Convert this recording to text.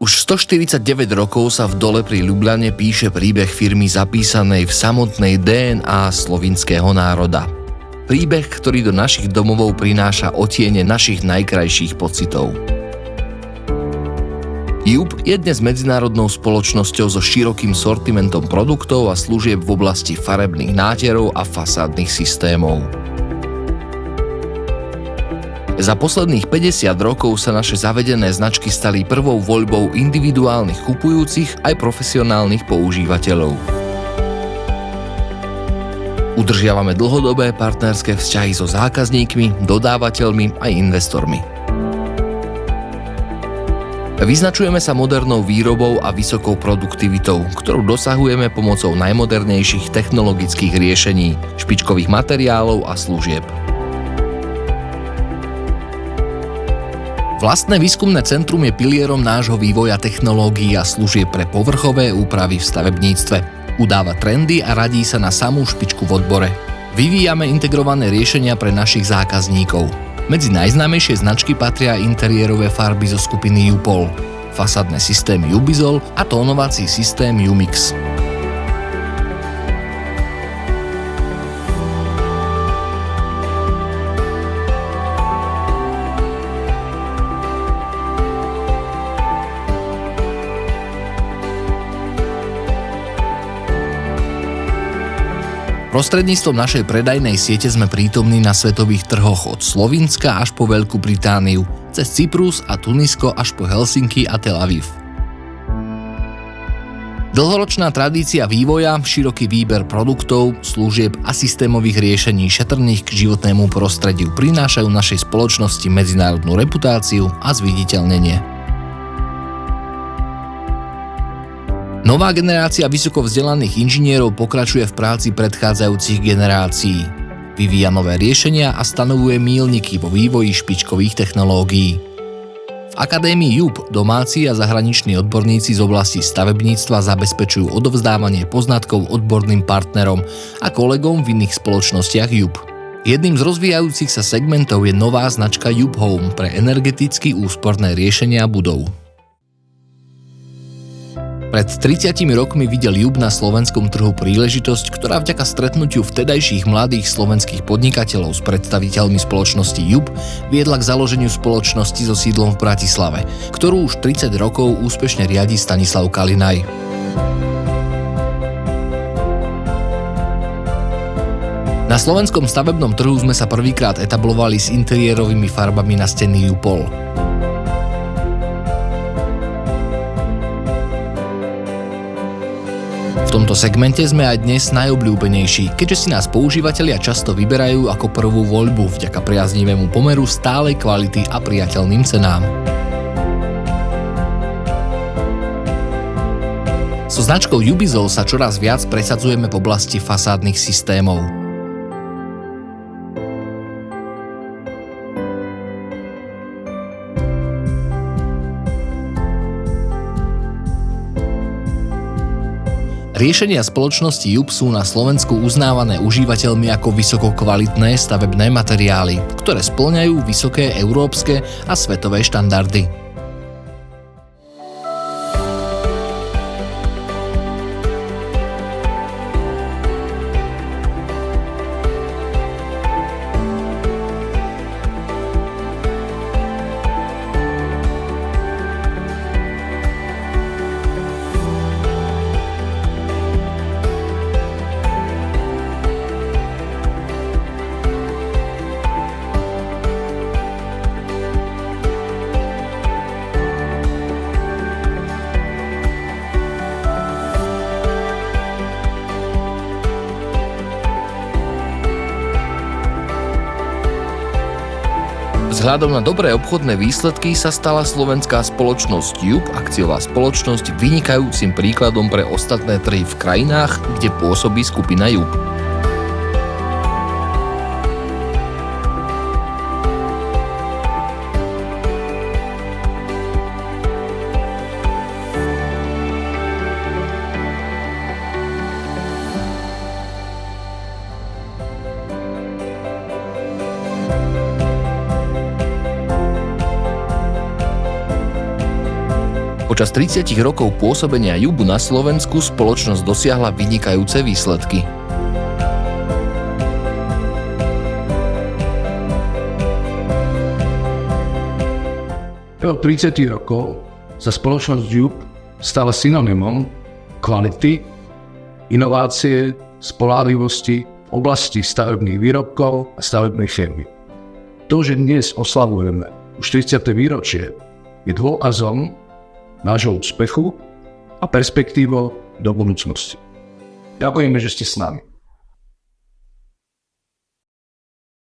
Už 149 rokov sa v Dole pri Ľubľane píše príbeh firmy zapísanej v samotnej DNA slovinského národa. Príbeh, ktorý do našich domovov prináša otiene našich najkrajších pocitov. JUB je dnes medzinárodnou spoločnosťou so širokým sortimentom produktov a služieb v oblasti farebných nátierov a fasádnych systémov. Za posledných 50 rokov sa naše zavedené značky stali prvou voľbou individuálnych kupujúcich aj profesionálnych používateľov. Udržiavame dlhodobé partnerské vzťahy so zákazníkmi, dodávateľmi aj investormi. Vyznačujeme sa modernou výrobou a vysokou produktivitou, ktorú dosahujeme pomocou najmodernejších technologických riešení, špičkových materiálov a služieb. Vlastné výskumné centrum je pilierom nášho vývoja technológií a služieb pre povrchové úpravy v stavebníctve. Udáva trendy a radí sa na samú špičku v odbore. Vyvíjame integrované riešenia pre našich zákazníkov. Medzi najznámejšie značky patria interiérové farby zo skupiny U-POL, fasádne systémy Ubizol a tónovací systém U-Mix. Prostredníctvom našej predajnej siete sme prítomní na svetových trhoch od Slovinska až po Veľkú Britániu, cez Cyprus a Tunisko až po Helsinky a Tel Aviv. Dlhoročná tradícia vývoja, široký výber produktov, služieb a systémových riešení šetrných k životnému prostrediu prinášajú našej spoločnosti medzinárodnú reputáciu a zviditeľnenie. Nová generácia vysoko vzdelaných inžinierov pokračuje v práci predchádzajúcich generácií. Vyvíja nové riešenia a stanovuje míľniky vo vývoji špičkových technológií. V Akadémii JUB domáci a zahraniční odborníci z oblasti stavebníctva zabezpečujú odovzdávanie poznatkov odborným partnerom a kolegom v iných spoločnostiach JUB. Jedným z rozvíjajúcich sa segmentov je nová značka JUB Home pre energeticky úsporné riešenia budov. Pred 30 rokmi videl JUB na slovenskom trhu príležitosť, ktorá vďaka stretnutiu vtedajších mladých slovenských podnikateľov s predstaviteľmi spoločnosti JUB viedla k založeniu spoločnosti so sídlom v Bratislave, ktorú už 30 rokov úspešne riadi Stanislav Kalinaj. Na slovenskom stavebnom trhu sme sa prvýkrát etablovali s interiérovými farbami na steny U-POL. V tomto segmente sme aj dnes najobľúbenejší, keďže si nás používatelia často vyberajú ako prvú voľbu vďaka priaznivému pomeru stálej kvality a priateľným cenám. So značkou Ubizol sa čoraz viac presadzujeme v oblasti fasádnych systémov. Riešenia spoločnosti JUB sú na Slovensku uznávané užívateľmi ako vysoko kvalitné stavebné materiály, ktoré spĺňajú vysoké európske a svetové štandardy. Vzhľadom na dobré obchodné výsledky sa stala slovenská spoločnosť JUB, akciová spoločnosť, vynikajúcim príkladom pre ostatné trhy v krajinách, kde pôsobí skupina JUB. Počas 30 rokov pôsobenia JUBu na Slovensku spoločnosť dosiahla vynikajúce výsledky. Od 30 rokov sa spoločnosť JUB stala synonymom kvality, inovácie, spoľahlivosti v oblasti stavebných výrobkov a stavebnej firmy. To, že dnes oslavujeme už 30. výročie, je dôkazom nášho úspechu a perspektívou do budúcnosti. Ďakujeme, že ste s nami.